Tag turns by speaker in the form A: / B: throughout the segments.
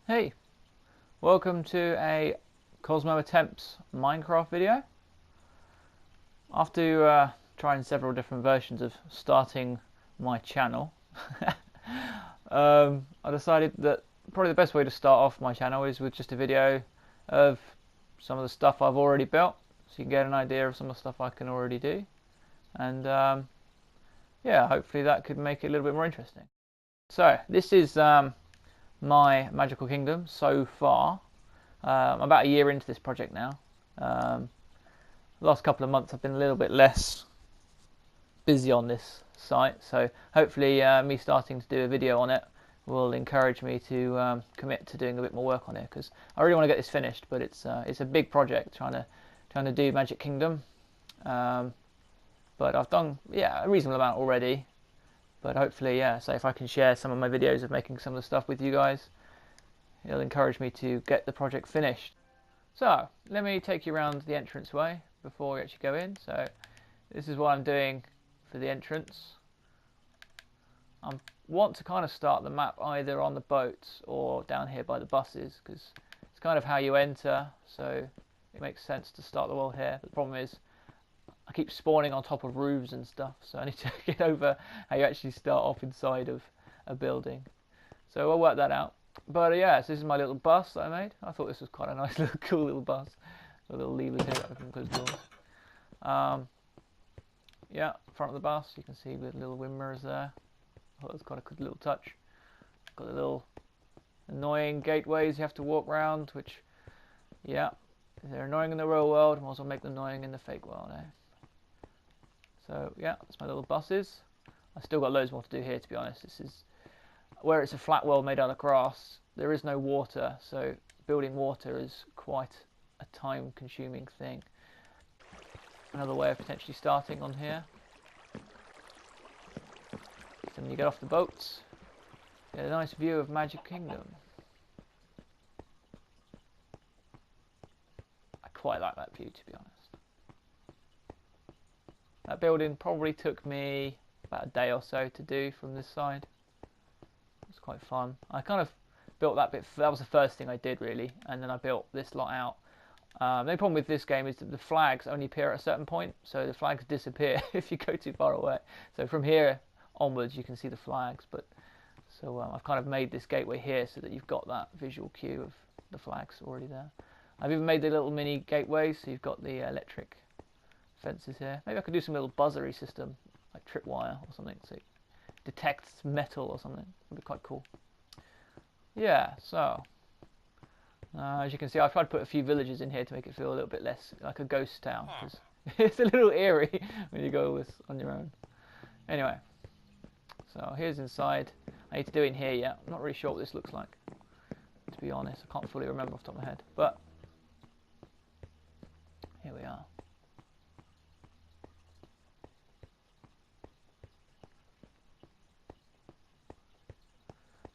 A: Hey, welcome to a Cosmo Attempts Minecraft video. After trying several different versions of starting my channel, I decided that probably the best way to start off my channel is with just a video of some of the stuff I've already built, so you can get an idea of some of the stuff I can already do, and yeah, hopefully that could make it a little bit more interesting. So this is my magical kingdom so far. I'm about a year into this project now. The last couple of months I've been a little bit less busy on this site, so hopefully me starting to do a video on it will encourage me to commit to doing a bit more work on it, because I really want to get this finished, but it's a big project trying to do Magic Kingdom. But I've done a reasonable amount already. But hopefully, so if I can share some of my videos of making some of the stuff with you guys, it'll encourage me to get the project finished. So, let me take you around the entranceway before we actually go in. So, this is what I'm doing for the entrance. I want to kind of start the map either on the boats or down here by the buses, because it's kind of how you enter, so it makes sense to start the world here. But the problem is, I keep spawning on top of roofs and stuff, so I need to get over how you actually start off inside of a building. So I'll work that out. But yeah, so this is my little bus that I made. I thought this was quite a nice little cool little bus. A little levers here that open and close doors. Yeah, front of the bus, you can see with little wind mirrors there. I thought it was quite a good little touch. Got the little annoying gateways you have to walk around, which, yeah, if they're annoying in the real world, might as well make them annoying in the fake world, eh? So yeah, that's my little buses. I've still got loads more to do here, to be honest. This is where it's a flat world made out of grass. There is no water, so building water is quite a time-consuming thing. Another way of potentially starting on here. So when you get off the boats, get a nice view of Magic Kingdom. I quite like that view, to be honest. That building probably took me about a day or so to do from this side. It was quite fun. I kind of built that bit, that was the first thing I did really, and then I built this lot out. The only problem with this game is that the flags only appear at a certain point, so the flags disappear if you go too far away. So from here onwards you can see the flags, but so I've kind of made this gateway here so that you've got that visual cue of the flags already there. I've even made the little mini gateways, so you've got the electric fences here. Maybe I could do some little buzzery system, like tripwire or something, so it detects metal or something. That'd be quite cool. Yeah, so as you can see, I've tried to put a few villages in here to make it feel a little bit less like a ghost town, because it's a little eerie when you go this on your own. Anyway, so here's inside. I need to do it in here yet. I'm not really sure what this looks like, to be honest. I can't fully remember off the top of my head, but here we are.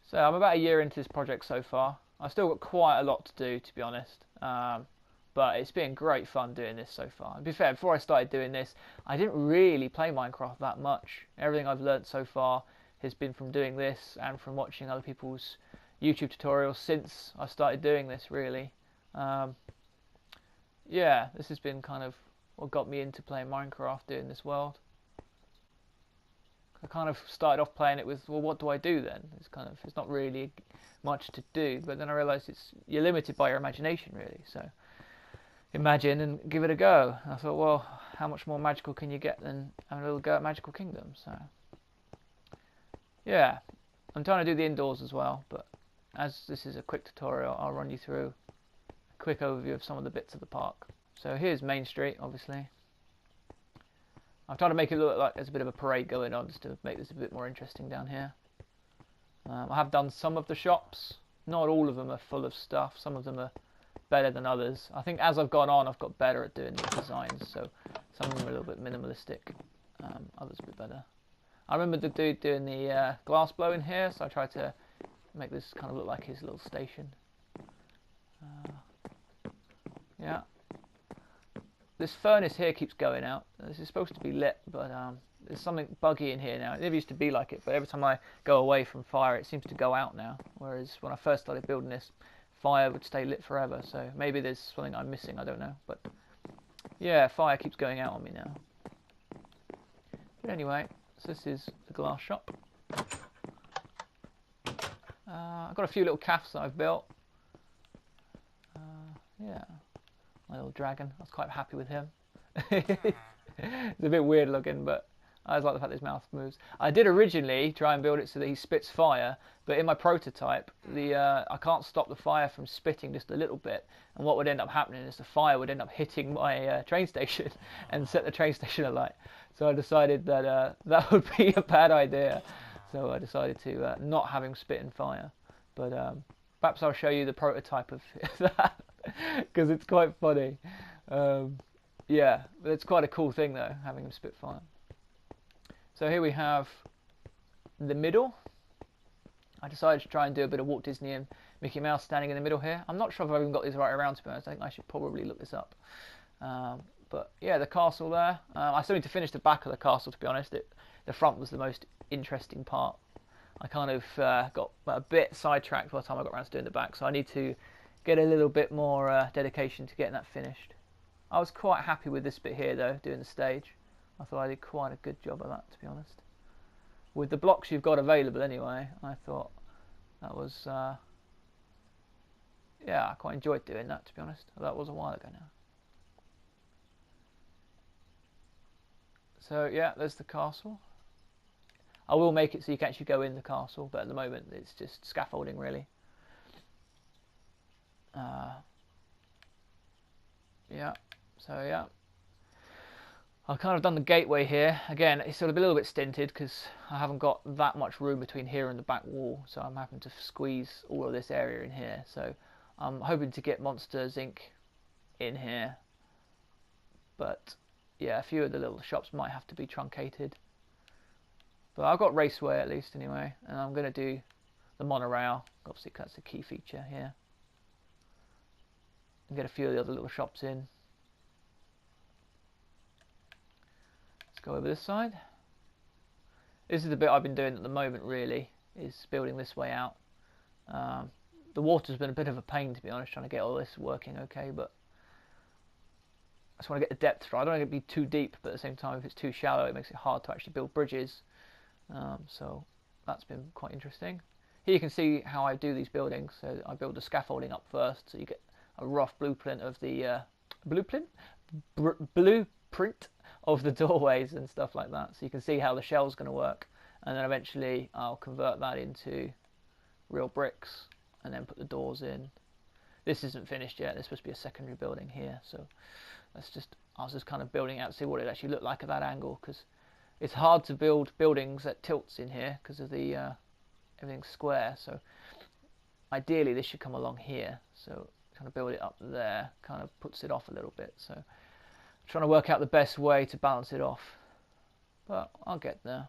A: So I'm about a year into this project so far. I've still got quite a lot to do, to be honest, but it's been great fun doing this so far. To be fair, before I started doing this, I didn't really play Minecraft that much. Everything I've learnt so far has been from doing this and from watching other people's YouTube tutorials since I started doing this, really. Yeah, this has been kind of what got me into playing Minecraft, doing this world. I kind of started off playing it with, well, what do I do then? It's not really much to do, but then I realised you're limited by your imagination, really. So imagine and give it a go. And I thought, well, how much more magical can you get than having a little go at Magical Kingdom? So yeah, I'm trying to do the indoors as well, but as this is a quick tutorial, I'll run you through a quick overview of some of the bits of the park. So here's Main Street, obviously. I'm trying to make it look like there's a bit of a parade going on, just to make this a bit more interesting down here. I have done some of the shops. Not all of them are full of stuff. Some of them are better than others. I think as I've gone on, I've got better at doing the designs. So some of them are a little bit minimalistic, others a bit better. I remember the dude doing the glass blow in here, so I tried to make this kind of look like his little station. Yeah. This furnace here keeps going out. This is supposed to be lit, but There's something buggy in here now. It never used to be like it, but every time I go away from fire, it seems to go out now. Whereas when I first started building this, fire would stay lit forever. So maybe there's something I'm missing, I don't know. But yeah, fire keeps going out on me now. But anyway, so this is the glass shop. I've got a few little calves that I've built. Yeah, my little dragon. I was quite happy with him. It's a bit weird looking, but I just like the fact that his mouth moves. I did originally try and build it so that he spits fire, but in my prototype, I can't stop the fire from spitting just a little bit. And what would end up happening is the fire would end up hitting my train station and set the train station alight. So I decided that that would be a bad idea. So I decided to not have him spit in fire. But perhaps I'll show you the prototype of that, because it's quite funny. Yeah, but it's quite a cool thing though, having him spit fire. So here we have the middle. I decided to try and do a bit of Walt Disney and Mickey Mouse standing in the middle here. I'm not sure if I've even got these right around, to be honest. I think I should probably look this up. But yeah, the castle there. I still need to finish the back of the castle, to be honest. The front was the most interesting part. I kind of got a bit sidetracked by the time I got around to doing the back, so I need to get a little bit more dedication to getting that finished. I was quite happy with this bit here though, doing the stage. I thought I did quite a good job of that, to be honest. With the blocks you've got available anyway, I thought that was, yeah, I quite enjoyed doing that, to be honest. That was a while ago now. So yeah, there's the castle. I will make it so you can actually go in the castle, but at the moment it's just scaffolding really. Yeah, so yeah. I've kind of done the gateway here. Again, it's sort of a little bit stinted because I haven't got that much room between here and the back wall, so I'm having to squeeze all of this area in here. So I'm hoping to get Monsters Inc. in here. But yeah, a few of the little shops might have to be truncated. But I've got Raceway at least anyway, and I'm going to do the monorail. Obviously that's a key feature here. And get a few of the other little shops in. Let's go over this side. This is the bit I've been doing at the moment really, is building this way out. The water's been a bit of a pain, to be honest, trying to get all this working okay, but I just want to get the depth right. I don't want it to be too deep, but at the same time if it's too shallow it makes it hard to actually build bridges. So that's been quite interesting. Here you can see how I do these buildings. So I build the scaffolding up first, so you get a rough blueprint of the blueprint of the doorways and stuff like that. So you can see how the shell's going to work, and then eventually I'll convert that into real bricks and then put the doors in. This isn't finished yet. There's supposed to be a secondary building here, so I was just kind of building out to see what it actually looked like at that angle, because it's hard to build buildings at tilts in here because of the everything's square. So ideally this should come along here, so kind of build it up there kind of puts it off a little bit. So trying to work out the best way to balance it off, but I'll get there.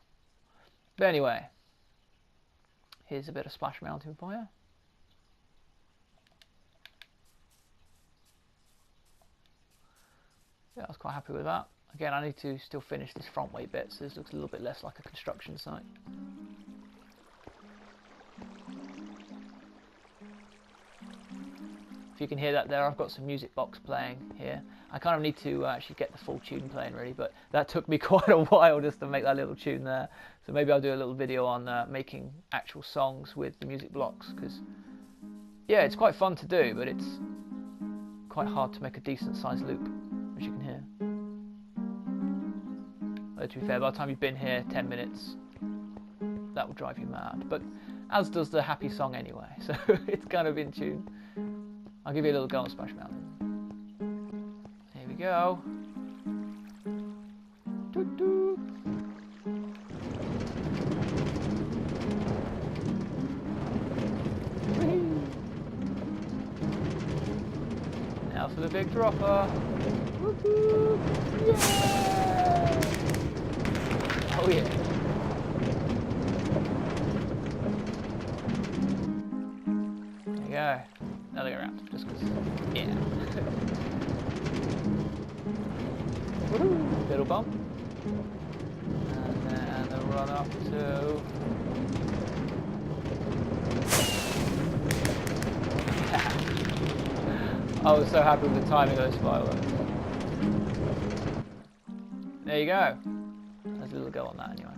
A: But anyway, here's a bit of Splash Mountain for you. Yeah, I was quite happy with that. Again, I need to still finish this front way bit, so this looks a little bit less like a construction site. If you can hear that there, I've got some music box playing here. I kind of need to actually get the full tune playing really, but that took me quite a while just to make that little tune there. So maybe I'll do a little video on making actual songs with the music blocks, because yeah, it's quite fun to do, but it's quite hard to make a decent sized loop, as you can hear. To be fair, by the time you've been here 10 minutes, that will drive you mad. But as does the happy song anyway, so it's kind of in tune. I'll give you a little go on Splash Mountain. Here we go. Doo-doo. Now for the big dropper. Woo-hoo. Yeah! Oh yeah. There you go. Another go around, just because. Yeah. Little bump. And up to... I was so happy with the timing of those fireworks. There you go. There's a little go on that anyway.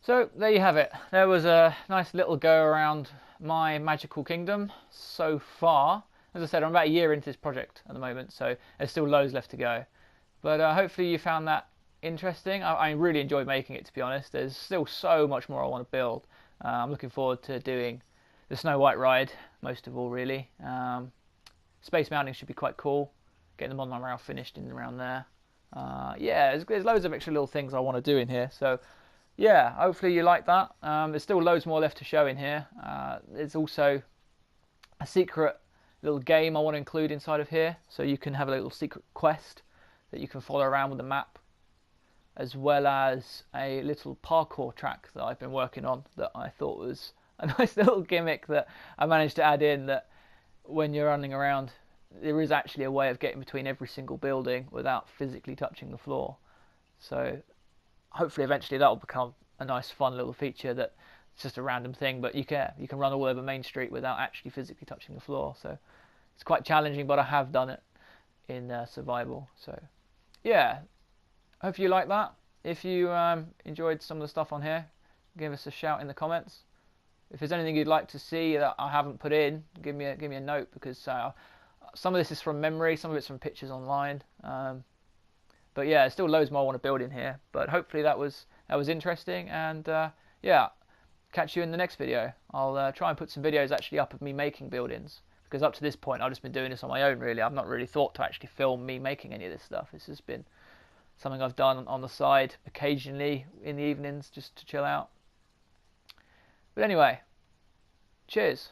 A: So there you have it. There was a nice little go around my magical kingdom so far. As I said, I'm about a year into this project at the moment, so there's still loads left to go. But hopefully you found that interesting. I really enjoyed making it, to be honest. There's still so much more I want to build. I'm looking forward to doing the Snow White ride, most of all, really. Space Mounting should be quite cool. Getting the Modern Rail finished in and around there. Yeah, there's loads of extra little things I want to do in here. So yeah, hopefully you like that. There's still loads more left to show in here. There's also a secret little game I want to include inside of here. So you can have a little secret quest that you can follow around with the map, as well as a little parkour track that I've been working on that I thought was a nice little gimmick that I managed to add in, that when you're running around there is actually a way of getting between every single building without physically touching the floor. So hopefully eventually that will become a nice fun little feature that it's just a random thing, but you can run all over Main Street without actually physically touching the floor. So it's quite challenging, but I have done it in survival. So yeah, hope you like that. If you enjoyed some of the stuff on here, give us a shout in the comments. If there's anything you'd like to see that I haven't put in, give me a note, because some of this is from memory, some of it's from pictures online. But yeah, there's still loads more I want to build in here. But hopefully that was interesting, and yeah, catch you in the next video. I'll try and put some videos actually up of me making buildings, because up to this point I've just been doing this on my own, really. I've not really thought to actually film me making any of this stuff. This has been something I've done on the side occasionally in the evenings just to chill out. But anyway, cheers.